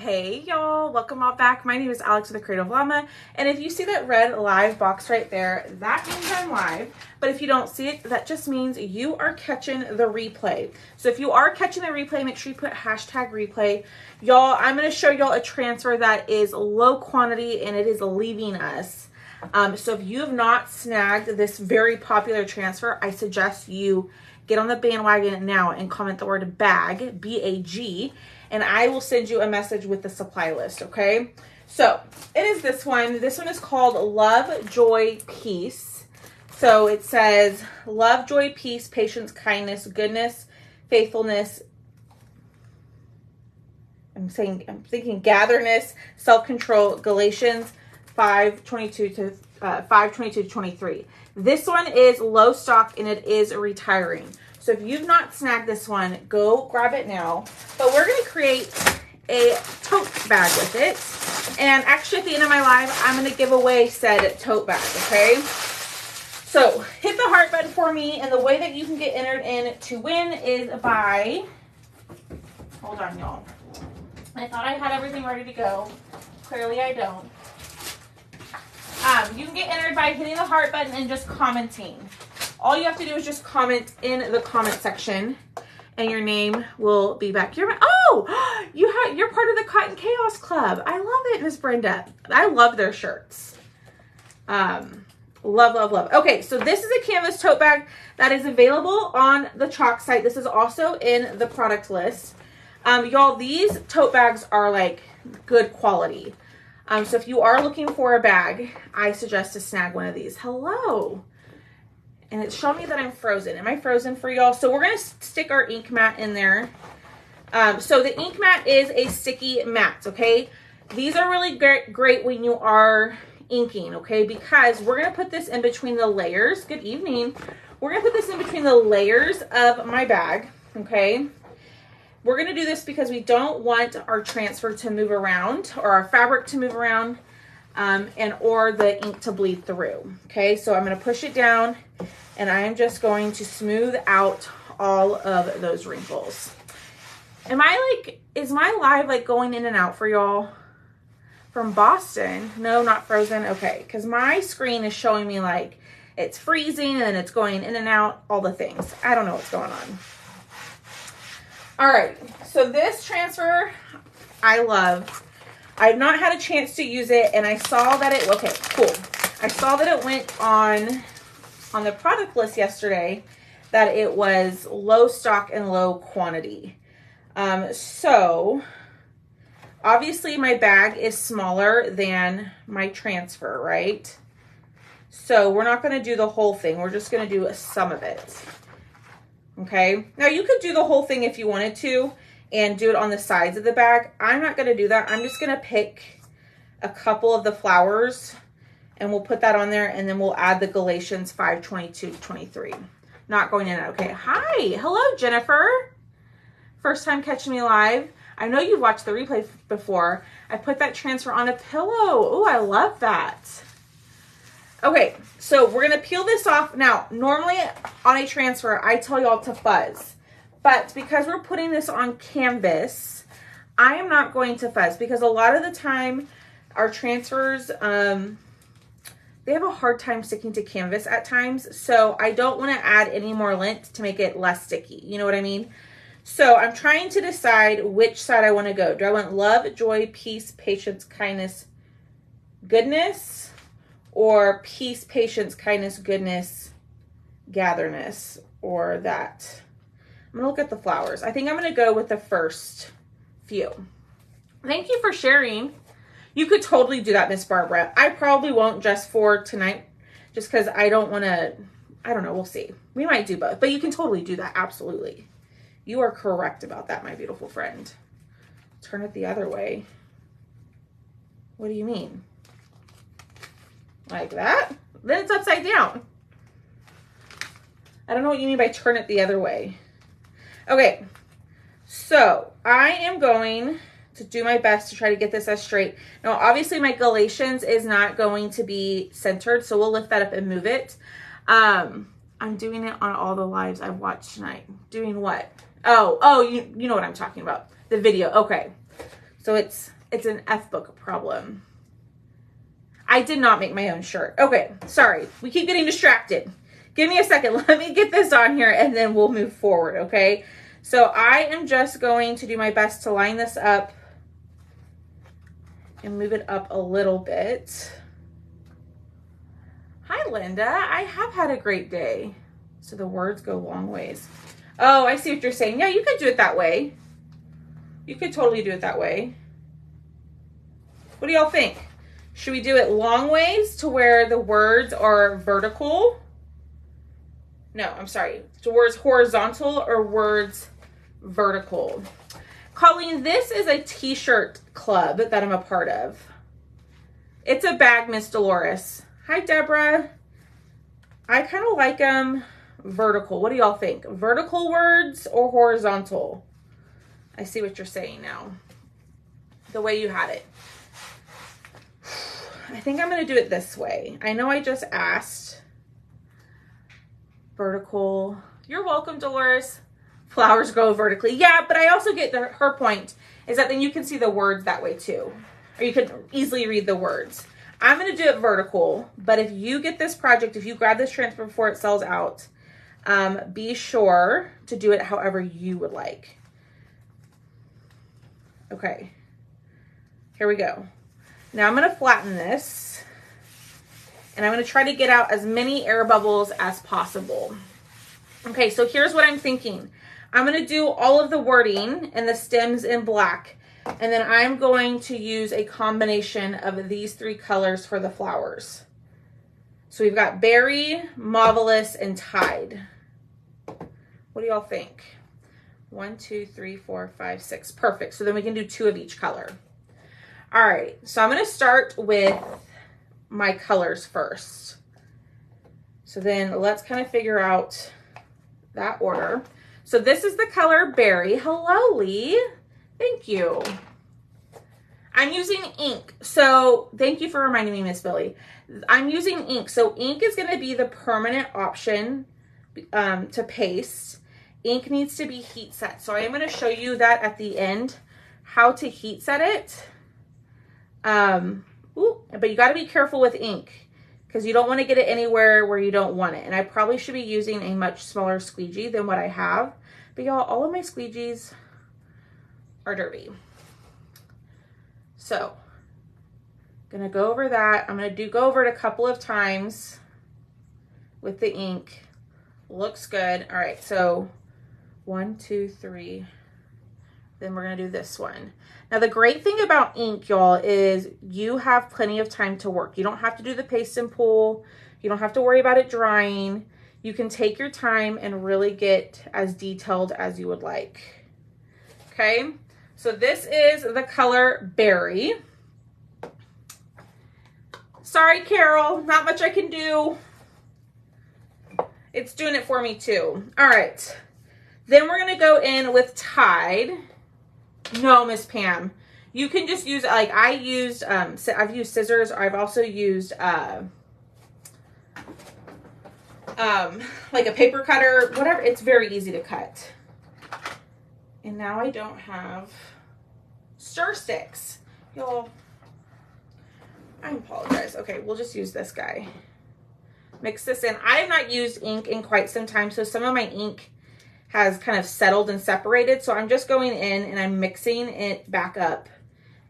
Hey y'all, welcome all back. My name is Alex with the Creative Llama, and if you see that red live box right there, that means I'm live. But if you don't see it, that just means you are catching the replay. So if you are catching the replay, make sure you put hashtag replay. Y'all, I'm going to show y'all a transfer that is low quantity and it is leaving us. So if you have not snagged this very popular transfer, I suggest you get on the bandwagon now and comment the word bag, B-A-G, and I will send you a message with the supply list, okay? So it is this one. This one is called Love, Joy, Peace. So it says love, joy, peace, patience, kindness, goodness, faithfulness. I'm thinking gatherness, self-control, Galatians 5:22 to 5:22 to 23. This one is low stock and it is retiring. So if you've not snagged this one, go grab it now. But we're going to create a tote bag with it. And actually at the end of my live, I'm going to give away said tote bag, okay? So hit the heart button for me. And the way that you can get entered in to win is by, hold on y'all. I thought I had everything ready to go. Clearly I don't. You can get entered by hitting the heart button and just commenting. All you have to do is just comment in the comment section, and your name will be back. You're part of the Cotton Chaos Club. I love it, Miss Brenda. I love their shirts. Love, love, love. Okay, so this is a canvas tote bag that is available on the Chalk site. This is also in the product list. Y'all, these tote bags are like good quality. So if you are looking for a bag, I suggest to snag one of these. Hello. And it's showing me that I'm frozen. Am I frozen for y'all? So we're going to stick our ink mat in there. So the ink mat is a sticky mat, okay? These are really great when you are inking, okay? Because we're going to put this in between the layers. Good evening. We're going to put this in between the layers of my bag, okay? We're going to do this because we don't want our transfer to move around or our fabric to move around or the ink to bleed through. Okay, so I'm going to push it down and I am just going to smooth out all of those wrinkles. Is my live like going in and out for y'all from Boston? No, not frozen. Okay, because my screen is showing me like it's freezing and then it's going in and out, all the things. I don't know what's going on. All right, so this transfer I love. I've not had a chance to use it, and I saw that it, okay, cool. I saw that it went on the product list yesterday, that it was low stock and low quantity. So obviously my bag is smaller than my transfer, right? So we're not going to do the whole thing. We're just going to do some of it. Okay, now you could do the whole thing if you wanted to and do it on the sides of the bag. I'm not going to do that. I'm just going to pick a couple of the flowers and we'll put that on there, and then we'll add the Galatians 5:22-23. Not going in. Okay, hi, hello Jennifer. First time catching me live. I know you've watched the replay before. I put that transfer on a pillow. Oh, I love that. Okay, so we're going to peel this off. Now, normally on a transfer, I tell y'all to fuzz. But because we're putting this on canvas, I am not going to fuzz. Because a lot of the time, our transfers, they have a hard time sticking to canvas at times. So I don't want to add any more lint to make it less sticky. You know what I mean? So I'm trying to decide which side I want to go. Do I want love, joy, peace, patience, kindness, goodness? Or peace, patience, kindness, goodness, gatherness, or that. I'm going to look at the flowers. I think I'm going to go with the first few. Thank you for sharing. You could totally do that, Miss Barbara. I probably won't just for tonight, just because I don't want to, I don't know, we'll see. We might do both, but you can totally do that, absolutely. You are correct about that, my beautiful friend. Turn it the other way. What do you mean? Like that? Then it's upside down. I don't know what you mean by turn it the other way. Okay, so I am going to do my best to try to get this as straight. Now, obviously my Galatians is not going to be centered, so we'll lift that up and move it. I'm doing it on all the lives I've watched tonight. Doing what? Oh, you know what I'm talking about. The video, okay. So it's an F book problem. I did not make my own shirt. Okay, sorry. We keep getting distracted. Give me a second. Let me get this on here and then we'll move forward, okay? So I am just going to do my best to line this up and move it up a little bit. Hi, Linda. I have had a great day. So the words go long ways. Oh, I see what you're saying. Yeah, you could do it that way. You could totally do it that way. What do y'all think? Should we do it long ways to where the words are vertical? No, I'm sorry. Words horizontal or words vertical? Colleen, this is a t-shirt club that I'm a part of. It's a bag, Miss Dolores. Hi, Deborah. I kind of like them vertical. What do y'all think? Vertical words or horizontal? I see what you're saying now. The way you had it. I think I'm going to do it this way. I know I just asked. Vertical. You're welcome, Dolores. Flowers grow vertically. Yeah, but I also get her point is that then you can see the words that way too. Or you can easily read the words. I'm going to do it vertical, but if you get this project, if you grab this transfer before it sells out, be sure to do it however you would like. Okay, here we go. Now I'm going to flatten this, and I'm going to try to get out as many air bubbles as possible. Okay, so here's what I'm thinking. I'm going to do all of the wording and the stems in black. And then I'm going to use a combination of these three colors for the flowers. So we've got berry, marvelous, and tide. What do y'all think? 1, 2, 3, 4, 5, 6. Perfect. So then we can do 2 of each color. All right. So I'm going to start with my colors first. So then let's kind of figure out that order. So this is the color berry. Hello, Lee. Thank you. I'm using ink. So thank you for reminding me, Miss Billy. I'm using ink. So ink is going to be the permanent option to paste. Ink needs to be heat set. So I am going to show you that at the end, how to heat set it. But you got to be careful with ink because you don't want to get it anywhere where you don't want it. And I probably should be using a much smaller squeegee than what I have. But y'all, all of my squeegees are dirty. So gonna go over that. I'm gonna go over it a couple of times with the ink. Looks good. All right, so 1, 2, 3. Then we're gonna do this one. Now the great thing about ink, y'all, is you have plenty of time to work. You don't have to do the paste and pull. You don't have to worry about it drying. You can take your time and really get as detailed as you would like. Okay, so this is the color berry. Sorry, Carol, not much I can do. It's doing it for me too. All right, then we're gonna go in with Tide. No, Miss Pam, you can just use, like I used, I've used scissors, or I've also used like a paper cutter, whatever. It's very easy to cut. And now I don't have stir sticks. Y'all, I apologize. Okay, we'll just use this guy. Mix this in. I have not used ink in quite some time, so some of my ink has kind of settled and separated. So I'm just going in and I'm mixing it back up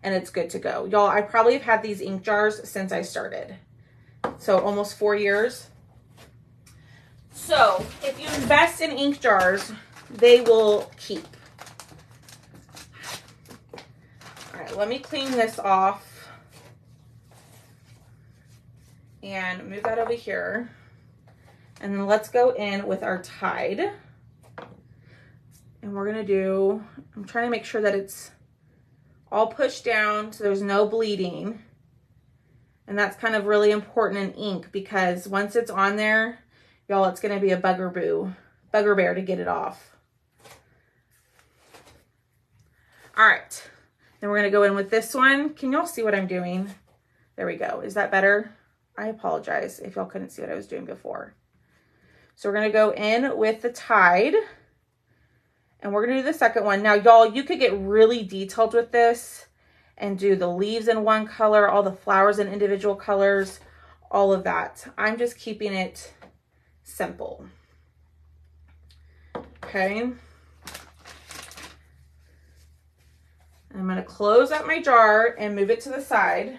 and it's good to go. Y'all, I probably have had these ink jars since I started. So almost 4 years. So if you invest in ink jars, they will keep. All right, let me clean this off and move that over here. And then let's go in with our Tide. And we're gonna do, I'm trying to make sure that it's all pushed down so there's no bleeding. And that's kind of really important in ink because once it's on there, y'all, it's gonna be a bugbear to get it off. All right, then we're gonna go in with this one. Can y'all see what I'm doing? There we go. Is that better? I apologize if y'all couldn't see what I was doing before. So we're gonna go in with the Tide. And we're gonna do the second one. Now, y'all, you could get really detailed with this and do the leaves in one color, all the flowers in individual colors, all of that. I'm just keeping it simple. Okay. I'm going to close up my jar and move it to the side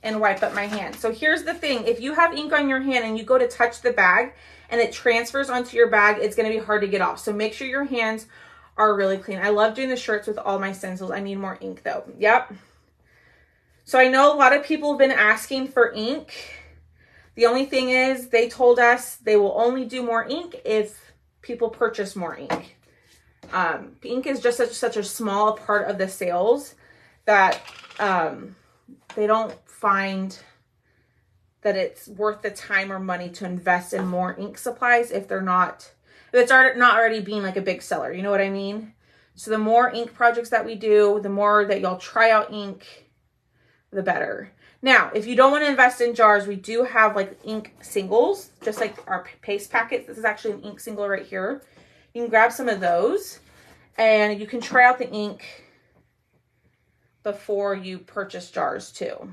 and wipe up my hand. So here's the thing. If you have ink on your hand and you go to touch the bag and it transfers onto your bag, it's going to be hard to get off. So make sure your hands are really clean. I love doing the shirts with all my stencils. I need more ink though. Yep. So I know a lot of people have been asking for ink. The only thing is they told us they will only do more ink if people purchase more ink. Ink is just such a small part of the sales that they don't find that it's worth the time or money to invest in more ink supplies if it's not already being like a big seller. You know what I mean? So the more ink projects that we do, the more that y'all try out ink, the better. Now, if you don't want to invest in jars, we do have like ink singles, just like our paste packets. This is actually an ink single right here. You can grab some of those and you can try out the ink before you purchase jars too,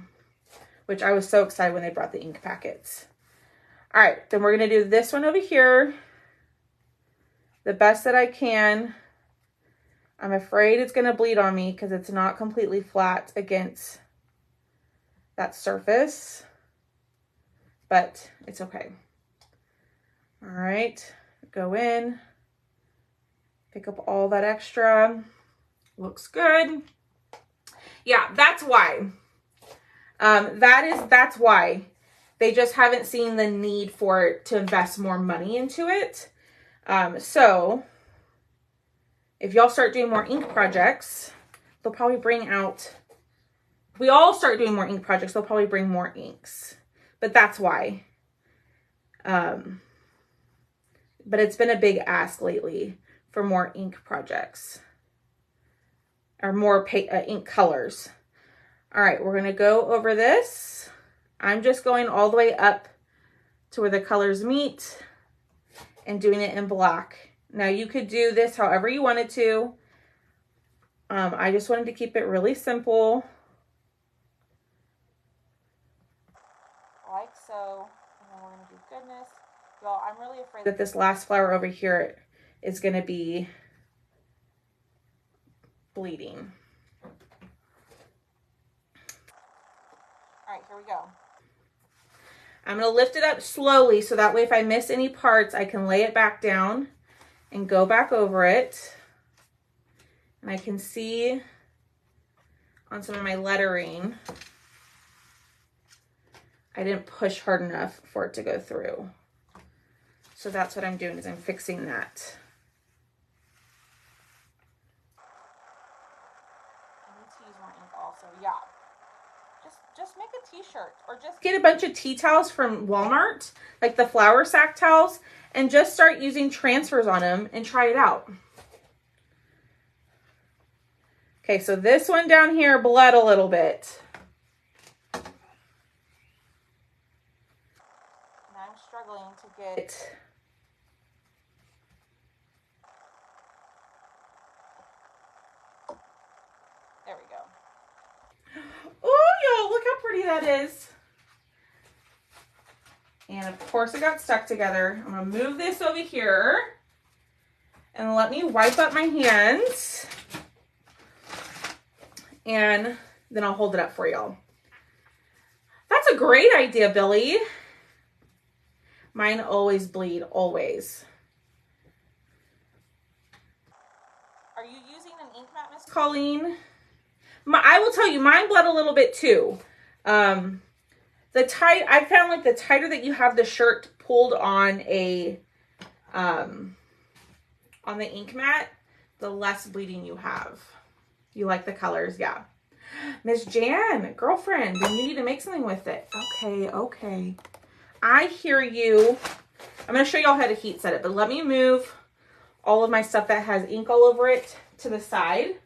which I was so excited when they brought the ink packets. All right, then we're going to do this one over here the best that I can. I'm afraid it's going to bleed on me because it's not completely flat against that surface, but it's okay. All right, go in, pick up all that extra. Looks good. Yeah, that's why. That's why they just haven't seen the need for it to invest more money into it. So if y'all start doing more ink projects, they'll probably bring out, if we all start doing more ink projects, they'll probably bring more inks, but that's why. But it's been a big ask lately for more ink projects or more ink colors. All right, we're gonna go over this. I'm just going all the way up to where the colors meet and doing it in black. Now you could do this however you wanted to. I just wanted to keep it really simple. Like so, and then we're gonna do goodness. Y'all, I'm really afraid that this last flower over here is gonna be bleeding. All right, here we go. I'm going to lift it up slowly so that way if I miss any parts, I can lay it back down and go back over it. And I can see on some of my lettering, I didn't push hard enough for it to go through. So that's what I'm doing, is I'm fixing that. I need to use more ink also, yeah. Just make a t-shirt or just get a bunch of tea towels from Walmart, like the flour sack towels, and just start using transfers on them and try it out. Okay, so this one down here bled a little bit. And I'm struggling to get there we go. Oh, y'all, look how pretty that is. And of course it got stuck together. I'm gonna move this over here and let me wipe up my hands. And then I'll hold it up for y'all. That's a great idea, Billy. Mine always bleed, always. Are you using an ink mat, Miss Colleen? I will tell you, mine bled a little bit too. I found like the tighter that you have the shirt pulled on the ink mat, the less bleeding you have. You like the colors, yeah. Miss Jan, girlfriend, then you need to make something with it. Okay. I hear you. I'm gonna show y'all how to heat set it, but let me move all of my stuff that has ink all over it to the side.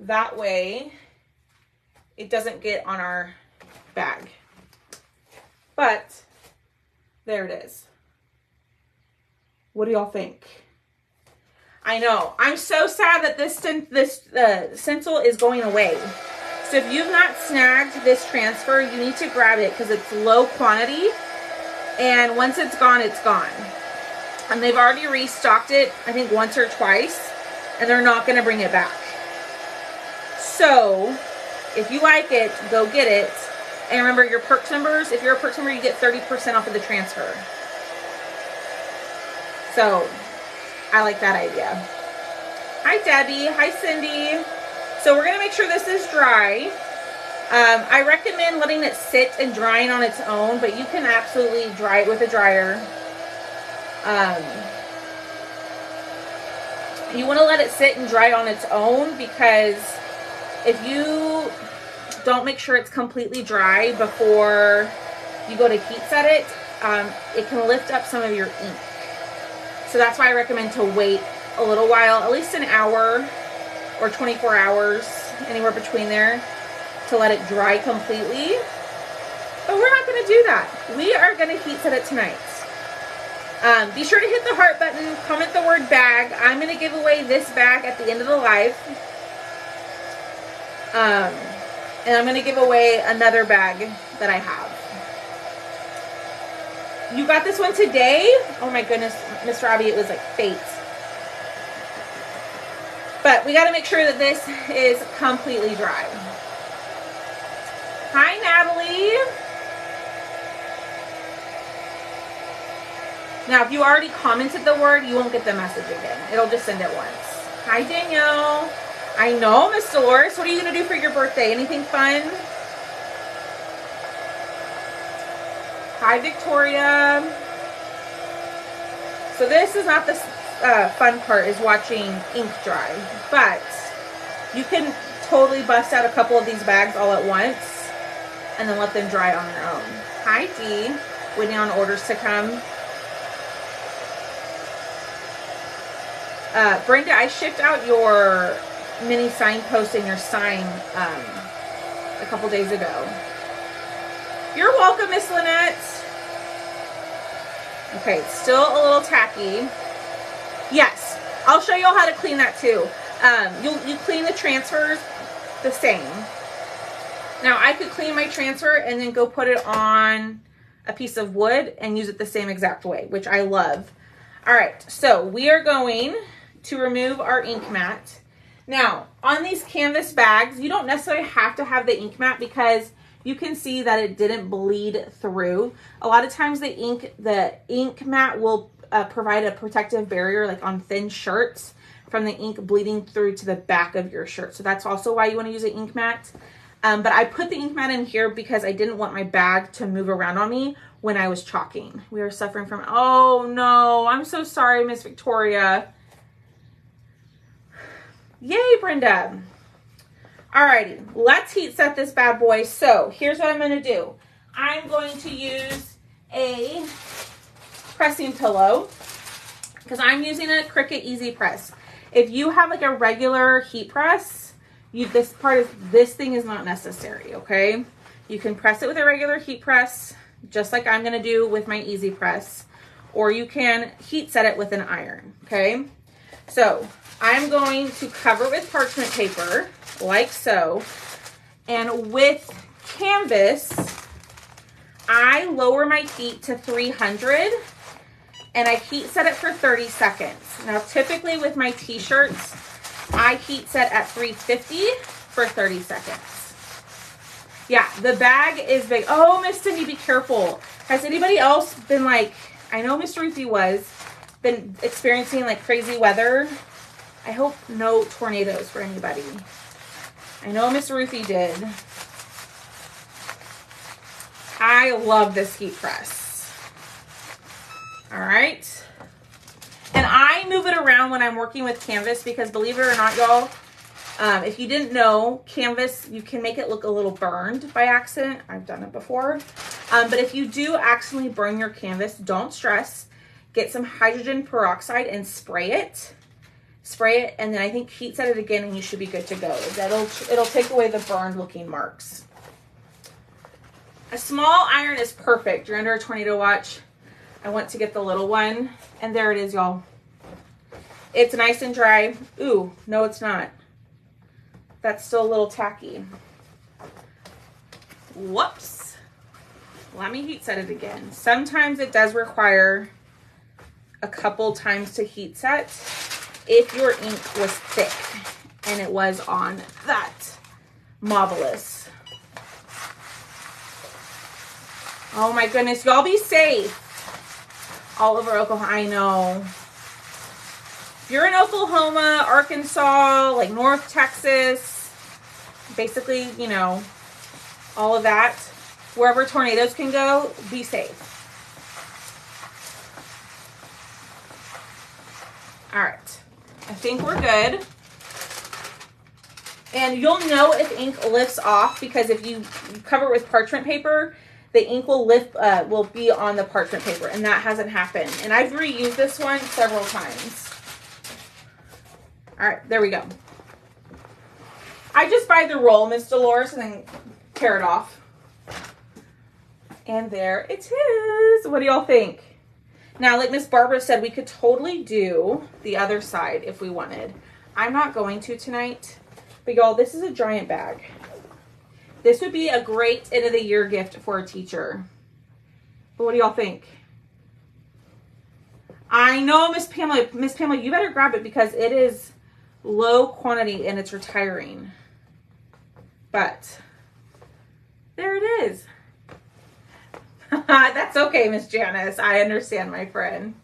That way it doesn't get on our bag. But there it is. What do y'all think? I know. I'm so sad that this stencil is going away. So if you've not snagged this transfer, you need to grab it because it's low quantity. And once it's gone, it's gone. And they've already restocked it, I think once or twice, and they're not going to bring it back. So if you like it, go get it. And remember your perks members, if you're a perks member, you get 30% off of the transfer. So I like that idea. Hi Debbie, hi Cindy. So we're gonna make sure this is dry. I recommend letting it sit and drying on its own, but you can absolutely dry it with a dryer. You wanna let it sit and dry on its own because if you don't make sure it's completely dry before you go to heat set it, it can lift up some of your ink. So that's why I recommend to wait a little while, at least an hour or 24 hours, anywhere between there, to let it dry completely. But we're not going to do that. We are going to heat set it tonight. Be sure to hit the heart button, comment the word bag. I'm going to give away this bag at the end of the live. And I'm going to give away another bag that I have. You got this one today? Oh my goodness, Miss Robbie, it was like fate. But we got to make sure that this is completely dry. Hi, Natalie. Now, if you already commented the word, you won't get the message again. It'll just send it once. Hi, Danielle. I know, Miss Dolores. What are you going to do for your birthday? Anything fun? Hi, Victoria. So this is not the fun part, is watching ink dry. But you can totally bust out a couple of these bags all at once and then let them dry on their own. Hi, Dee. Waiting on orders to come. Brenda, I shipped out your mini signpost and your sign a couple days ago. You're welcome, Miss Lynette. Okay, it's still a little tacky. Yes, I'll show you all how to clean that too. You clean the transfers the same. Now, I could clean my transfer and then go put it on a piece of wood and use it the same exact way, which I love. All right, so we are going to remove our ink mat. Now, on these canvas bags, you don't necessarily have to have the ink mat because you can see that it didn't bleed through. A lot of times the ink mat will provide a protective barrier, like on thin shirts, from the ink bleeding through to the back of your shirt. So that's also why you want to use an ink mat. But I put the ink mat in here because I didn't want my bag to move around on me when I was chalking. We are suffering from, oh no, I'm so sorry, Miss Victoria. Yay, Brenda. Alrighty, let's heat set this bad boy. So here's what I'm going to do. I'm going to use a pressing pillow because I'm using a Cricut Easy Press. If you have like a regular heat press, this thing is not necessary, okay? You can press it with a regular heat press, just like I'm going to do with my Easy Press, or you can heat set it with an iron, okay? So I'm going to cover it with parchment paper, like so. And with canvas, I lower my heat to 300 and I heat set it for 30 seconds. Now, typically with my t-shirts, I heat set at 350 for 30 seconds. Yeah, the bag is big. Oh, Miss Cindy, be careful. Has anybody else been like, I know Miss Ruthie been experiencing like crazy weather? I hope no tornadoes for anybody. I know Miss Ruthie did. I love this heat press. All right. And I move it around when I'm working with canvas because, believe it or not, y'all, if you didn't know, canvas, you can make it look a little burned by accident. I've done it before. But if you do accidentally burn your canvas, don't stress. Get some hydrogen peroxide and spray it. Spray it, and then I think heat set it again, and you should be good to go. It'll take away the burned looking marks. A small iron is perfect. You're under a tornado watch. I went to get the little one, and there it is, y'all. It's nice and dry. Ooh, no, it's not. That's still a little tacky. Whoops. Let me heat set it again. Sometimes it does require a couple times to heat set if your ink was thick, and it was on that Mobilis. Oh my goodness, y'all be safe. All over Oklahoma, I know. If you're in Oklahoma, Arkansas, like North Texas, basically, you know, all of that, wherever tornadoes can go, be safe. All right, I think we're good. And you'll know if ink lifts off because if you cover it with parchment paper, the ink will will be on the parchment paper, and that hasn't happened. And I've reused this one several times. All right, there we go. I just buy the roll, Miss Dolores, and then tear it off. And there it is. What do y'all think? Now, like Miss Barbara said, we could totally do the other side if we wanted. I'm not going to tonight. But y'all, this is a giant bag. This would be a great end of the year gift for a teacher. But what do y'all think? I know, Miss Pamela. Miss Pamela, you better grab it because it is low quantity and it's retiring. But there it is. That's okay, Miss Janice. I understand, my friend.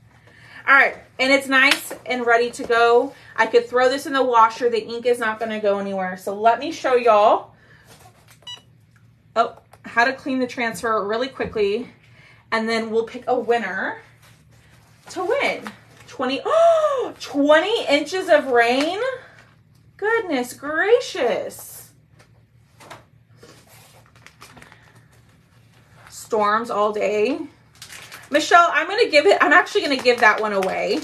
All right, and it's nice and ready to go. I could throw this in the washer. The ink is not going to go anywhere. So let me show y'all how to clean the transfer really quickly, and then we'll pick a winner to win. 20 inches of rain? Goodness gracious. Storms all day. Michelle, I'm actually going to give that one away.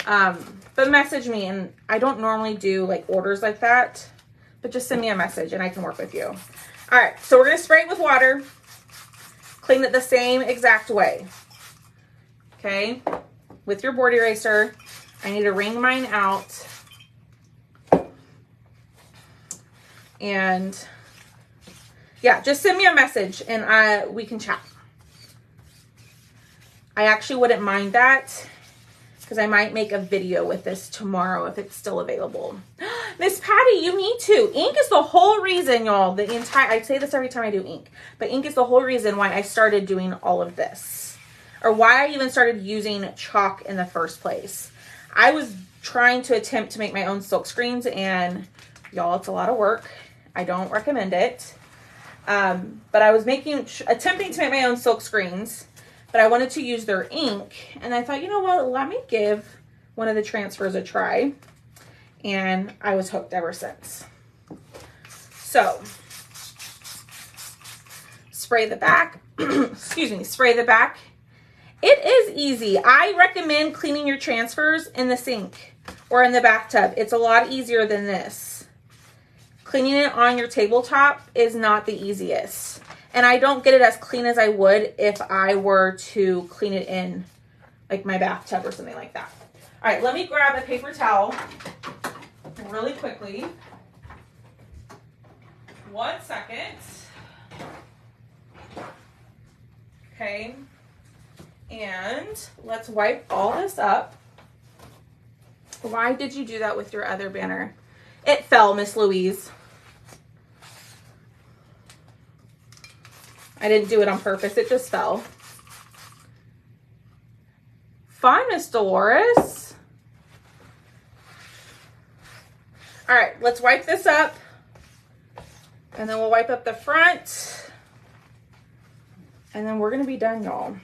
But message me, and I don't normally do like orders like that, but just send me a message and I can work with you. All right, so we're going to spray it with water, clean it the same exact way. Okay, with your board eraser. I need to wring mine out. And yeah, just send me a message and we can chat. I actually wouldn't mind that because I might make a video with this tomorrow if it's still available. Miss Patty, you need to. Ink is the whole reason, y'all. I say this every time I do ink, but ink is the whole reason why I started doing all of this, or why I even started using chalk in the first place. I was trying to attempt to make my own silk screens, and y'all, it's a lot of work. I don't recommend it. But I was attempting to make my own silk screens, but I wanted to use their ink, and I thought, you know what, let me give one of the transfers a try, and I was hooked ever since. So, spray the back, excuse me, spray the back. It is easy. I recommend cleaning your transfers in the sink or in the bathtub. It's a lot easier than this. Cleaning it on your tabletop is not the easiest. And I don't get it as clean as I would if I were to clean it in like my bathtub or something like that. All right, let me grab a paper towel really quickly. 1 second. Okay. And let's wipe all this up. Why did you do that with your other banner? It fell, Miss Louise. I didn't do it on purpose. It just fell. Fine, Miss Dolores. All right, let's wipe this up. And then we'll wipe up the front. And then we're going to be done, y'all.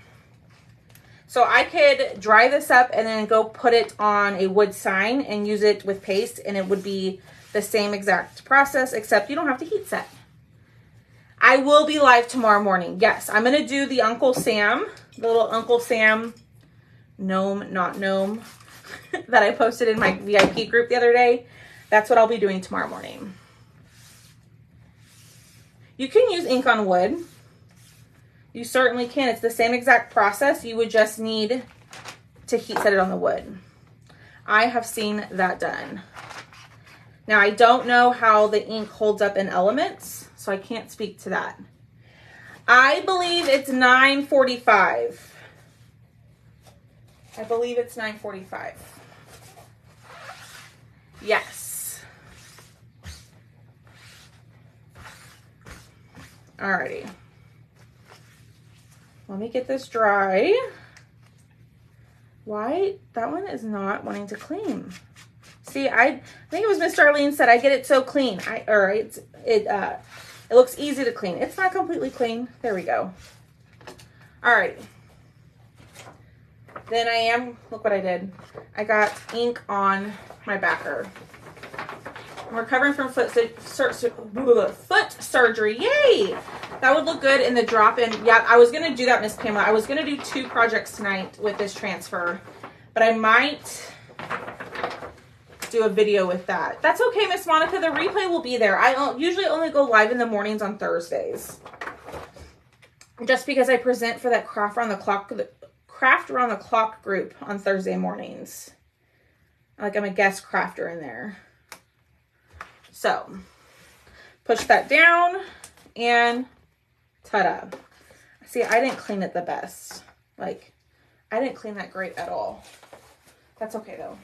So I could dry this up and then go put it on a wood sign and use it with paste, and it would be the same exact process, except you don't have to heat set. I will be live tomorrow morning. Yes, I'm going to do the Uncle Sam, the little Uncle Sam gnome, not gnome, that I posted in my VIP group the other day. That's what I'll be doing tomorrow morning. You can use ink on wood. You certainly can. It's the same exact process. You would just need to heat set it on the wood. I have seen that done. Now, I don't know how the ink holds up in elements, so I can't speak to that. I believe it's 9:45. I believe it's 9:45. Yes. Alrighty. Let me get this dry. Why? That one is not wanting to clean. See, I think it was Miss Darlene said I get it so clean. It looks easy to clean. It's not completely clean. There we go. Alrighty. Then look what I did. I got ink on my backer. I'm recovering from foot surgery. Yay! That would look good in the drop-in. Yeah, I was going to do that, Miss Pamela. I was going to do 2 projects tonight with this transfer, but I might do a video with that. That's okay, Miss Monica. The replay will be there. I usually only go live in the mornings on Thursdays, just because I present for that Craft Around the Clock group on Thursday mornings. Like, I'm a guest crafter in there. So, push that down and ta-da. See, I didn't clean it the best. Like, I didn't clean that great at all. That's okay though.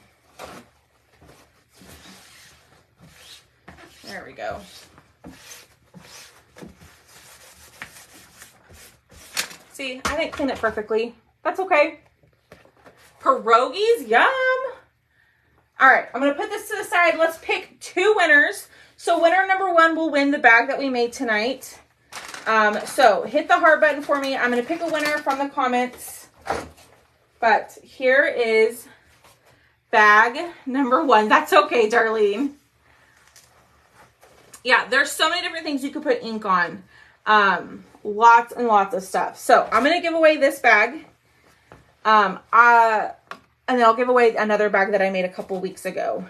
There we go. See, I didn't clean it perfectly. That's okay. Pierogies, yum. All right, I'm going to put this to the side. Let's pick 2 winners. So winner number 1 will win the bag that we made tonight. So hit the heart button for me. I'm going to pick a winner from the comments. But here is bag number 1. That's okay, Darlene. Yeah, there's so many different things you could put ink on. Lots and lots of stuff. So I'm going to give away this bag. And then I'll give away another bag that I made a couple weeks ago.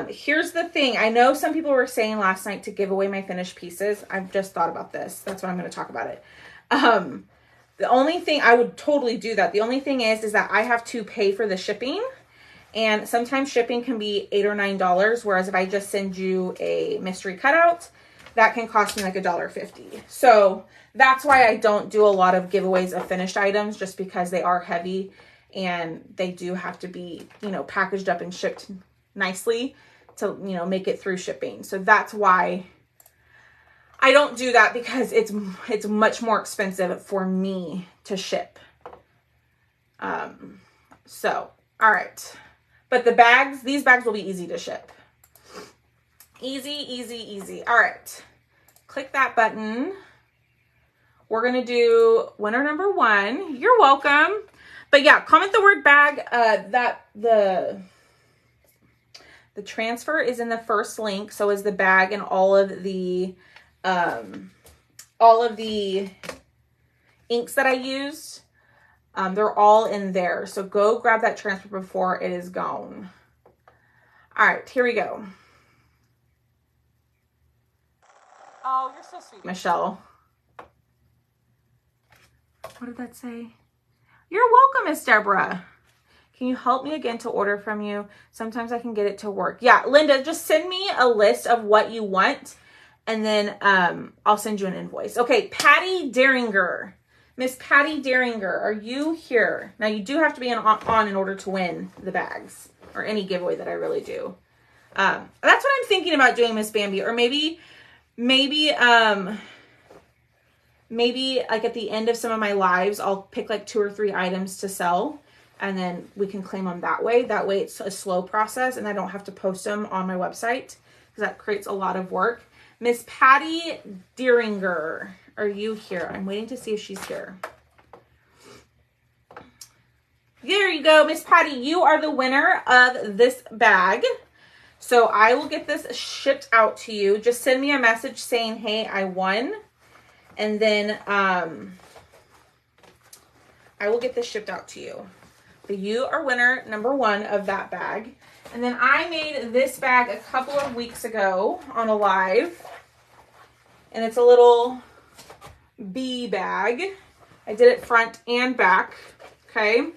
Here's the thing. I know some people were saying last night to give away my finished pieces. I've just thought about this. That's why I'm going to talk about it. The only thing, I would totally do that. The only thing is that I have to pay for the shipping. And sometimes shipping can be $8 or $9. Whereas if I just send you a mystery cutout, that can cost me like $1.50. So that's why I don't do a lot of giveaways of finished items, just because they are heavy and they do have to be, you know, packaged up and shipped nicely to, you know, make it through shipping. So that's why I don't do that, because it's much more expensive for me to ship. So, all right. But the bags, these bags will be easy to ship. Easy, easy, easy. All right. Click that button. We're going to do winner number 1. You're welcome. But yeah, comment the word bag. That the transfer is in the first link. So is the bag and all of the inks that I used. They're all in there. So go grab that transfer before it is gone. All right, here we go. Oh, you're so sweet, Michelle. What did that say? You're welcome, Miss Deborah. Can you help me again to order from you? Sometimes I can get it to work. Yeah, Linda, just send me a list of what you want, and then I'll send you an invoice. Okay, Patty Deringer. Miss Patty Deringer, are you here? Now, you do have to be on in order to win the bags, or any giveaway that I really do. That's what I'm thinking about doing, Miss Bambi. Or maybe like at the end of some of my lives, I'll pick like 2 or 3 items to sell, and then we can claim them that way. That way it's a slow process and I don't have to post them on my website, because that creates a lot of work. Miss Patty Deringer, are you here? I'm waiting to see if she's here. There you go, Miss Patty. You are the winner of this bag. So I will get this shipped out to you. Just send me a message saying, hey, I won. And then I will get this shipped out to you. But you are winner number 1 of that bag. And then I made this bag a couple of weeks ago on a live. And it's a little bee bag. I did it front and back. Okay.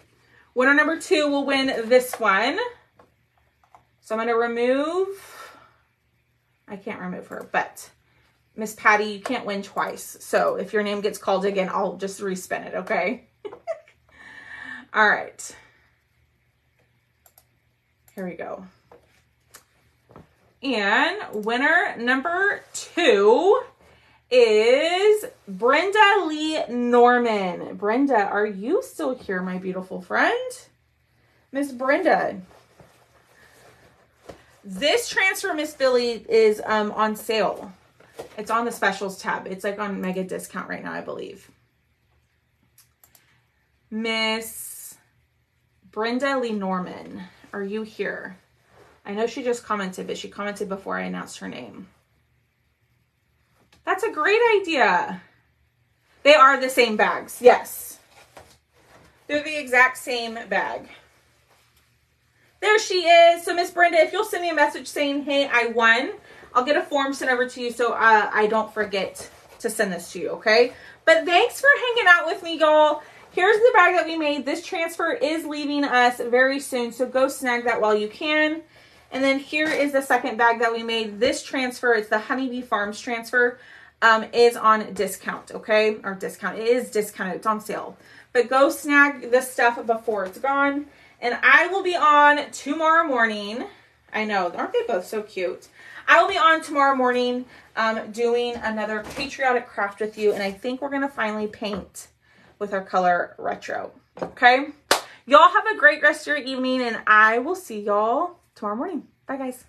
Winner number 2 will win this one. So I'm going to remove, I can't remove her, but Miss Patty, you can't win twice. So if your name gets called again, I'll just respin it, okay? All right. Here we go. And winner number 2 is Brenda Lee Norman. Brenda, are you still here, my beautiful friend? Miss Brenda. This transfer, Miss Billy, is on sale. It's on the specials tab. It's like on mega discount right now, I believe. Miss Brenda Lee Norman, are you here? I know she just commented, but she commented before I announced her name. That's a great idea. They are the same bags. Yes. They're the exact same bag. There she is. So Miss Brenda, if you'll send me a message saying, hey, I won, I'll get a form sent over to you so I don't forget to send this to you, okay? But thanks for hanging out with me, y'all. Here's the bag that we made. This transfer is leaving us very soon, so go snag that while you can. And then here is the second bag that we made. This transfer, it's the Honeybee Farms transfer, is on discount, okay? Or discount. It is discounted. It's on sale. But go snag this stuff before it's gone. And I will be on tomorrow morning. I know. Aren't they both so cute? I will be on tomorrow morning doing another patriotic craft with you. And I think we're going to finally paint with our color retro. Okay? Y'all have a great rest of your evening. And I will see y'all tomorrow morning. Bye, guys.